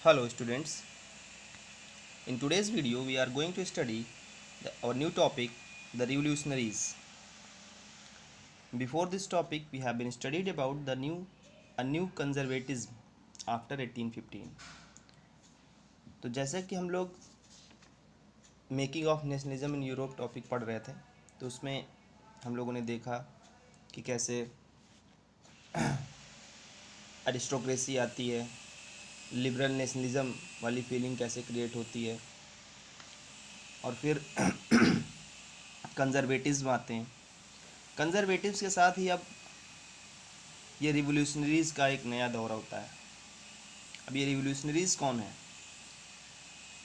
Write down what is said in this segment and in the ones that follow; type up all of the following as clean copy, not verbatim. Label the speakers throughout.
Speaker 1: Hello students, in today's video we are going to study our new topic, the revolutionaries. Before this topic we have been studied about a new conservatism after 1815. तो जैसा कि हम लोग making of nationalism in Europe topic पढ़ रहे थे, तो उसमें हम लोगों ने देखा कि कैसे अरिस्टोक्रेसी आती है, लिबरल नेशनलिज्म वाली फीलिंग कैसे क्रिएट होती है, और फिर कंजर्वेटिज्म आते हैं। कंजर्वेटिव्स के साथ ही अब ये रिवोल्यूशनरीज़ का एक नया दौर होता है। अब ये रिवोल्यूशनरीज़ कौन है?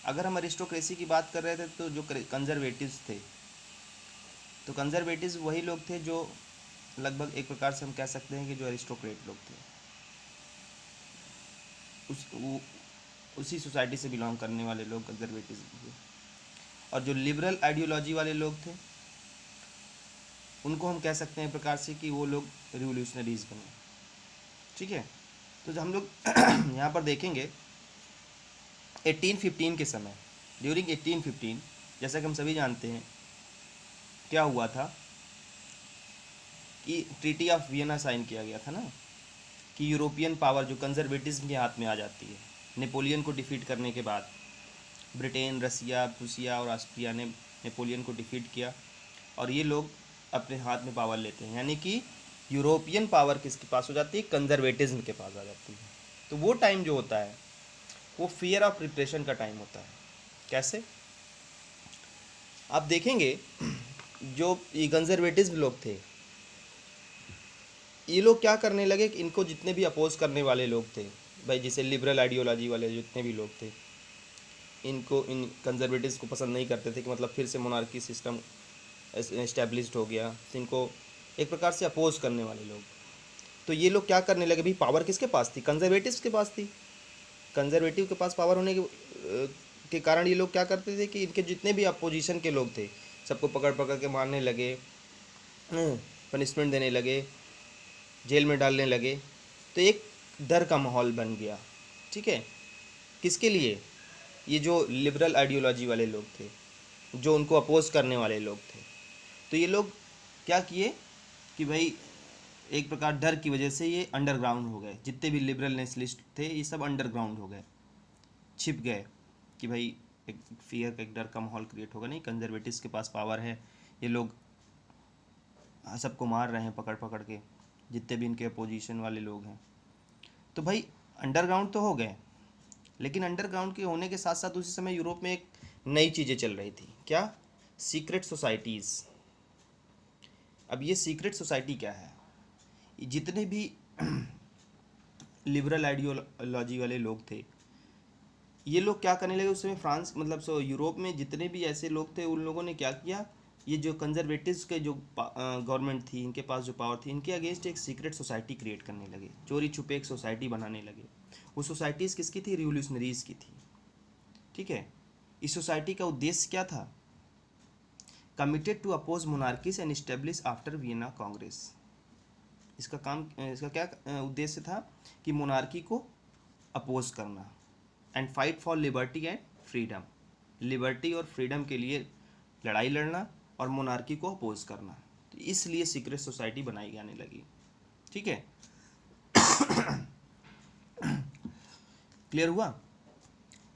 Speaker 1: अगर हम अरिस्टोक्रेसी की बात कर रहे थे तो जो कंजर्वेटिव्स थे, तो कंजर्वेटिव्स वही लोग थे जो लगभग एक प्रकार से हम कह सकते हैं कि जो अरिस्टोक्रेट लोग थे, उसी सोसाइटी से बिलोंग करने वाले लोग कंजर्वेटिव्स थे। और जो लिबरल आइडियोलॉजी वाले लोग थे उनको हम कह सकते हैं प्रकार से कि वो लोग रिवोल्यूशनरीज बने। ठीक है, तो जो हम लोग यहाँ पर देखेंगे 1815 के समय, ड्यूरिंग 1815, जैसा कि हम सभी जानते हैं क्या हुआ था कि ट्रीटी ऑफ वियना साइन किया गया था ना, कि यूरोपियन पावर जो कंजर्वेटिज्म के हाथ में आ जाती है। नेपोलियन को डिफीट करने के बाद ब्रिटेन, रसिया, प्रूसिया और ऑस्ट्रिया ने नेपोलियन को डिफीट किया और ये लोग अपने हाथ में पावर लेते हैं, यानी कि यूरोपियन पावर किसके पास हो जाती है? कंजर्वेटिज्म के पास आ जाती है। तो वो टाइम जो होता है वो फियर ऑफ रिप्रेशन का टाइम होता है। कैसे? आप देखेंगे जो ये कंजर्वेटिव लोग थे, ये लोग क्या करने लगे कि इनको जितने भी अपोज करने वाले लोग थे, भाई जैसे लिबरल आइडियोलॉजी वाले जितने भी लोग थे, इनको इन कंजर्वेटिव्स को पसंद नहीं करते थे कि मतलब फिर से मोनार्की सिस्टम इस्टेब्लिश्ड हो गया, तो इनको एक प्रकार से अपोज करने वाले लोग। तो ये लोग क्या करने लगे? भाई पावर किसके पास थी? कंजर्वेटिव्स के पास थी। कंजर्वेटिव के पास पावर होने के कारण ये लोग क्या करते थे कि इनके जितने भी अपोजिशन के लोग थे सबको पकड़ पकड़ के मारने लगे, पनिशमेंट देने लगे, जेल में डालने लगे। तो एक डर का माहौल बन गया। ठीक है, किसके लिए? ये जो लिबरल आइडियोलॉजी वाले लोग थे, जो उनको अपोज करने वाले लोग थे, तो ये लोग क्या किए कि भाई एक प्रकार डर की वजह से ये अंडरग्राउंड हो गए। जितने भी लिबरल नेशनलिस्ट थे ये सब अंडरग्राउंड हो गए, छिप गए कि भाई एक फियर का, एक डर का माहौल क्रिएट होगा नहीं, कंजर्वेटिव्स के पास पावर है, ये लोग सबको मार रहे हैं पकड़ पकड़ के, जितने भी इनके अपोजिशन वाले लोग हैं। तो भाई अंडरग्राउंड तो हो गए, लेकिन अंडरग्राउंड के होने के साथ साथ उसी समय यूरोप में एक नई चीज़ें चल रही थी। क्या? Secret societies. अब ये सीक्रेट सोसाइटी क्या है? जितने भी लिबरल आइडियोलॉजी वाले लोग थे, ये लोग क्या करने लगे उस समय? फ्रांस मतलब यूरोप में जितने भी ऐसे लोग थे उन लोगों ने क्या किया, ये जो कंजर्वेटिव्स के जो गवर्नमेंट थी, इनके पास जो पावर थी, इनके अगेंस्ट एक सीक्रेट सोसाइटी क्रिएट करने लगे, चोरी छुपे एक सोसाइटी बनाने लगे। वो सोसाइटीज़ किसकी थी? रिवोल्यूशनरीज़ की थी। ठीक है, इस सोसाइटी का उद्देश्य क्या था? Committed to oppose monarchies and establish after Vienna Congress. इसका क्या उद्देश्य था कि मोनार्की को अपोज करना, and fight for liberty and freedom, liberty और फ्रीडम के लिए लड़ाई लड़ना और मोनार्की को अपोज करना। तो इसलिए सीक्रेट सोसाइटी बनाई जाने लगी। ठीक है, क्लियर हुआ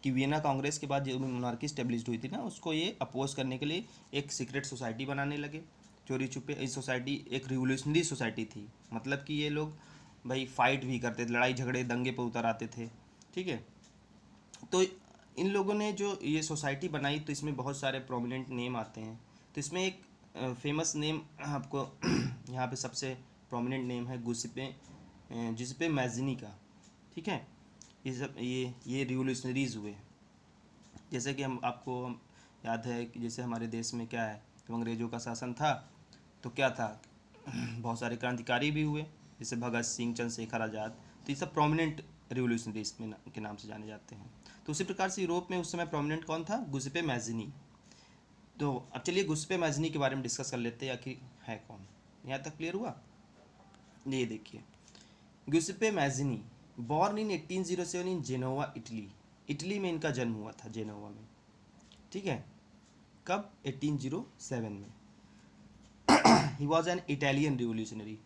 Speaker 1: कि वियना कांग्रेस के बाद जो मोनार्की स्टेब्लिश हुई थी ना, उसको ये अपोज करने के लिए एक सीक्रेट सोसाइटी बनाने लगे, चोरी छुपे। इस सोसाइटी एक रिवोल्यूशनरी सोसाइटी थी, मतलब कि ये लोग भाई फाइट भी करते थे, लड़ाई झगड़े दंगे पर उतर आते थे। ठीक है, तो इन लोगों ने जो ये सोसाइटी बनाई, तो इसमें बहुत सारे प्रोमिनेंट नेम आते हैं। तो इसमें एक फेमस नेम आपको यहाँ पे सबसे प्रोमिनेंट नेम है जुसेपे मैज़िनी का। ठीक है, ये रिवोल्यूशनरीज़ हुए। जैसे कि हम याद है कि जैसे हमारे देश में क्या है, तो अंग्रेज़ों का शासन था, तो क्या था, बहुत सारे क्रांतिकारी भी हुए, जैसे भगत सिंह, चंद्रशेखर आज़ाद। तो ये सब प्रोमिनेंट रिवोल्यूशनरीज के नाम से जाने जाते हैं। तो उसी प्रकार से यूरोप में उस समय प्रोमिनेंट कौन था? गुसेपे मैज़िनी। तो अब चलिए गुसेपे मैज़िनी के बारे में डिस्कस कर लेते हैं, आखिर है कौन। यहाँ तक क्लियर हुआ? ये देखिए, Giuseppe Mazzini born in 1807 in Genoa, Italy. Italy में इनका जन्म हुआ था, जेनोवा में, ठीक है। कब? 1807 में। He was an Italian revolutionary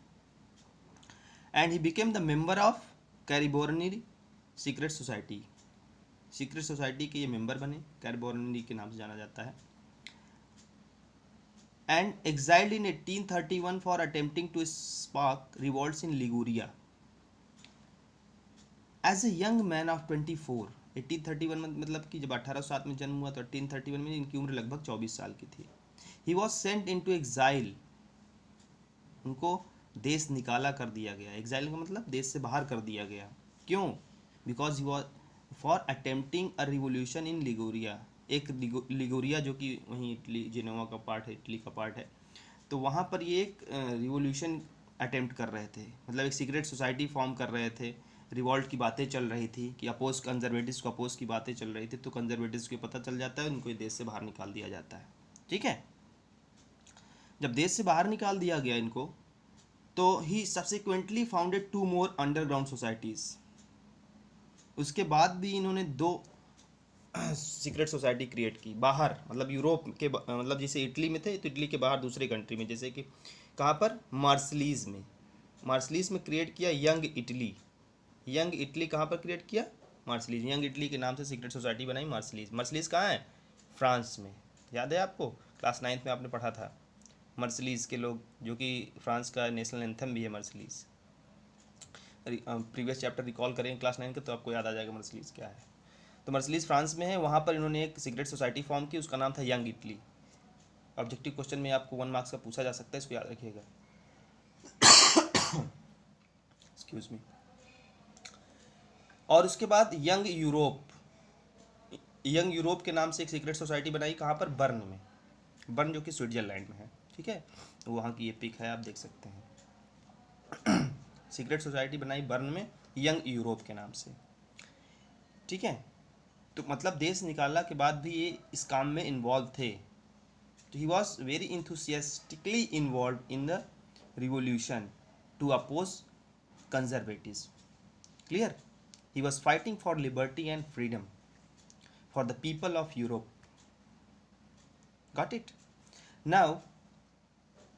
Speaker 1: and he became the member of Carbonari secret society. Secret society के ये मेंबर बने, कैरिबोरनी के नाम से जाना जाता है। And exiled in 1831 for attempting to spark revolts in Liguria. As a young man of 24, 1831 में मतलब कि जब 1807 में जन्म हुआ तो 1831 में इनकी उम्र लगभग 24 साल की थी। He was sent into exile. उनको देश निकाला कर दिया गया। एग्जाइल का मतलब देश से बाहर कर दिया गया। क्यों? Because he was for attempting a revolution in Liguria. एक लिगोरिया जो कि वहीं इटली, जेनोवा का पार्ट है, इटली का पार्ट है, तो वहाँ पर ये एक रिवोल्यूशन अटेम्प्ट कर रहे थे, मतलब एक सीक्रेट सोसाइटी फॉर्म कर रहे थे। रिवॉल्ट की बातें चल रही थी कि अपोज कंजर्वेटिव्स को अपोज की बातें चल रही थी, तो कंजर्वेटिव्स को पता चल जाता है, उनको देश से बाहर निकाल दिया जाता है, ठीक है। जब देश से बाहर निकाल दिया गया इनको, तो he subsequently founded 2 more underground societies. उसके बाद भी इन्होंने 2 सीक्रेट सोसाइटी क्रिएट की बाहर, मतलब यूरोप के मतलब जैसे इटली में थे तो इटली के बाहर दूसरे कंट्री में, जैसे कि कहाँ पर? मार्सलीज में। मार्सलीज में क्रिएट किया यंग इटली। यंग इटली कहाँ पर क्रिएट किया? मार्सलीज। यंग इटली के नाम से सीक्रेट सोसाइटी बनाई मार्सलीज। मार्सलीज कहाँ है? फ्रांस में। याद है आपको? क्लास 9th में आपने पढ़ा था मर्सलीज के लोग, जो कि फ्रांस का नेशनल एंथम भी है मर्सलीज। प्रीवियस चैप्टर रिकॉल करेंगे क्लास 9 के तो आपको याद आ जाएगा मर्सलीज क्या है। तो मर्सलीज फ्रांस में है, वहाँ पर इन्होंने एक सीक्रेट सोसाइटी फॉर्म की, उसका नाम था यंग इटली। ऑब्जेक्टिव क्वेश्चन में आपको 1 मार्क्स का पूछा जा सकता है, इसको याद रखिएगा। Excuse me. और उसके बाद यंग यूरोप। यंग यूरोप के नाम से एक सीक्रेट सोसाइटी बनाई, कहाँ पर? बर्न में। बर्न जो कि स्विट्जरलैंड में है, ठीक है। वहाँ की ये पिक है, आप देख सकते हैं। सीक्रेट सोसाइटी बनाई बर्न में यंग यूरोप के नाम से, ठीक है। तो मतलब देश निकालने के बाद भी ये इस काम में इन्वॉल्व थे। तो he was very enthusiastically involve in the revolution to oppose conservatives. Clear? He was fighting for liberty and freedom for the people of Europe. Got it? Now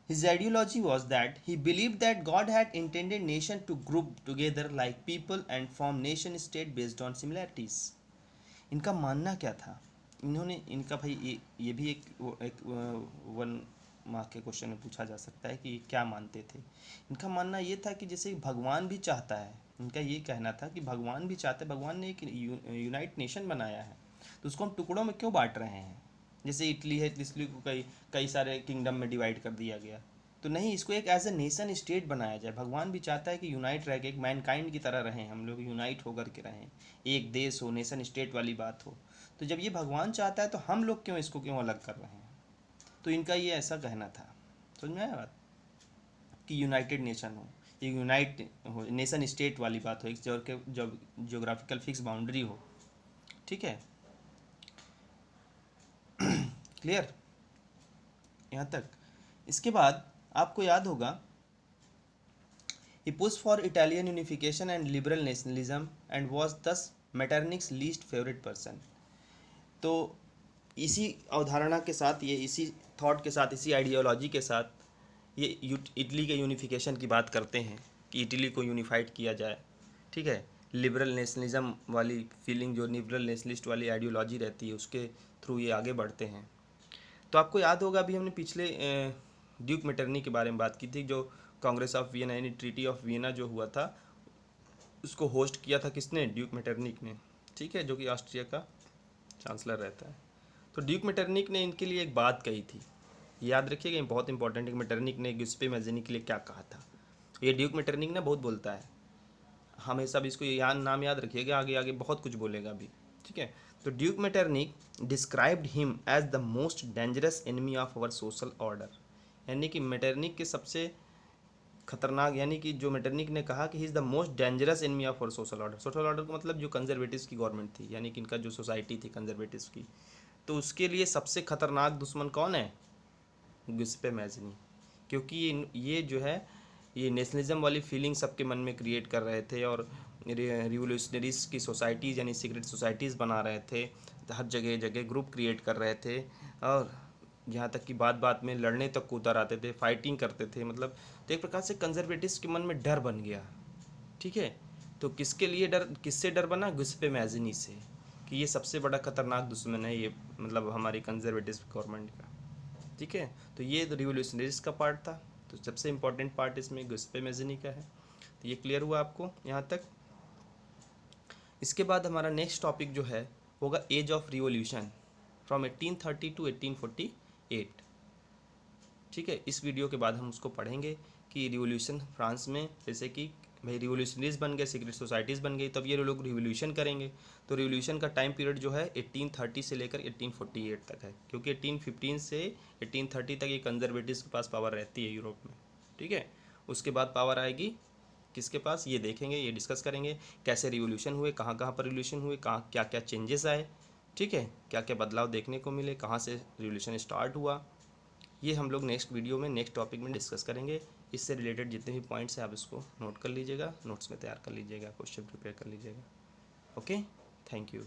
Speaker 1: his ideology was that he believed that God had intended nation to group together like people and form nation state based on similarities. इनका मानना क्या था? इन्होंने इनका भाई ये भी एक 1 मार्क के क्वेश्चन में पूछा जा सकता है कि क्या मानते थे। इनका मानना ये था कि जैसे भगवान भी चाहता है, इनका ये कहना था कि भगवान भी चाहते हैं, भगवान ने एक यूनाइट नेशन बनाया है, तो उसको हम टुकड़ों में क्यों बांट रहे हैं? जैसे इटली है, इटली को कई कई सारे किंगडम में डिवाइड कर दिया गया, तो नहीं, इसको एक एज ए नेशन स्टेट बनाया जाए। भगवान भी चाहता है कि यूनाइट रह के, एक मैनकाइंड की तरह रहें, हम लोग यूनाइट होकर के रहें, एक देश हो, नेशन स्टेट वाली बात हो। तो जब ये भगवान चाहता है तो हम लोग क्यों अलग कर रहे हैं? तो इनका ये ऐसा कहना था। समझ में आया बात? कि यूनाइटेड नेशन हो, एक यूनाइट हो, नेशन स्टेट वाली बात हो, एक जब जियोग्राफिकल फिक्स बाउंड्री हो, ठीक है। क्लियर यहाँ तक? इसके बाद आपको याद होगा, he pushed for Italian unification and liberal nationalism and was thus Metternich's least favorite person. तो इसी अवधारणा के साथ, ये इसी थॉट के साथ, इसी आइडियोलॉजी के साथ ये इटली के यूनिफिकेशन की बात करते हैं कि इटली को यूनिफाइड किया जाए, ठीक है। लिबरल नेशनलिज्म वाली फीलिंग, जो लिबरल नेशनलिस्ट वाली आइडियोलॉजी रहती है, उसके थ्रू ये आगे बढ़ते हैं। तो आपको याद होगा, अभी हमने पिछले ड्यूक मेटरनी के बारे में बात की थी, जो कांग्रेस ऑफ वियना यानी ट्रीटी ऑफ वियना जो हुआ था, उसको होस्ट किया था किसने? ड्यूक मेटरनिक ने, ठीक है, जो कि ऑस्ट्रिया का चांसलर रहता है। तो ड्यूक मेटरनिक ने इनके लिए एक बात कही थी, याद रखिएगा, बहुत इंपॉर्टेंट है। मेटरनिक ने गिउसेपे मैज़नी के लिए क्या कहा था। ये ड्यूक मेटरनिक ना बहुत बोलता है, हमेशा भी इसको नाम याद रखिएगा, आगे आगे बहुत कुछ बोलेगा अभी, ठीक है। तो Duke Metternich described him as the most dangerous enemy of our social order. यानी कि मेटरनिक के सबसे खतरनाक, यानी कि जो मेटरनिक ने कहा कि he is the most dangerous enemy of our social order. Social order का मतलब जो कंजर्वेटिव्स की गवर्नमेंट थी, यानी कि इनका जो सोसाइटी थी कंजर्वेटिव्स की, तो उसके लिए सबसे खतरनाक दुश्मन कौन है? गिउसेपे मैज़नी। क्योंकि ये जो है, ये नेशनलिज्म वाली फीलिंग सबके मन में क्रिएट कर रहे थे, और रिवोल्यूशनरीज की सोसाइटीज़ यानी सीक्रेट सोसाइटीज़ बना रहे थे, हर जगह जगह ग्रुप क्रिएट कर रहे थे, और यहाँ तक कि बात बात में लड़ने तक को उतर आते थे, फाइटिंग करते थे। मतलब तो एक प्रकार से कंजर्वेटिव्स के मन में डर बन गया। ठीक है, तो किसके लिए डर, किससे डर बना? गुस्पे मैजिनी से, कि ये सबसे बड़ा खतरनाक दुश्मन है ये, मतलब हमारी कंजर्वेटिव गवर्नमेंट का। ठीक है, तो ये रिवोल्यूशनरीज का पार्ट था। तो सबसे इम्पोर्टेंट पार्ट इसमें गुस्पे मैजिनी का है। तो ये क्लियर हुआ आपको यहाँ तक। इसके बाद हमारा नेक्स्ट टॉपिक जो है होगा age of revolution from 1830 to 1848। ठीक है, इस वीडियो के बाद हम उसको पढ़ेंगे कि रिवोल्यूशन फ्रांस में, जैसे कि भाई रिवोल्यूशनरीज बन गए, सीक्रेट सोसाइटीज़ बन गई, तब ये लोग रिवोल्यूशन करेंगे। तो रिवोल्यूशन का टाइम पीरियड जो है 1830 से लेकर 1848 तक है, क्योंकि 1815 से 1830 तक ये कंजर्वेटिव्स के पास पावर रहती है यूरोप में। ठीक है, उसके बाद पावर आएगी किसके पास, ये देखेंगे, ये डिस्कस करेंगे कैसे रिवोल्यूशन हुए, कहाँ कहाँ पर रिवोल्यूशन हुए, कहाँ क्या क्या चेंजेस आए। ठीक है, क्या क्या बदलाव देखने को मिले, कहाँ से रिवोल्यूशन स्टार्ट हुआ, ये हम लोग नेक्स्ट वीडियो में, नेक्स्ट टॉपिक में डिस्कस करेंगे। इससे रिलेटेड जितने भी पॉइंट्स हैं आप इसको नोट कर लीजिएगा, नोट्स में तैयार कर लीजिएगा, क्वेश्चन प्रिपेयर कर लीजिएगा। Okay, thank you.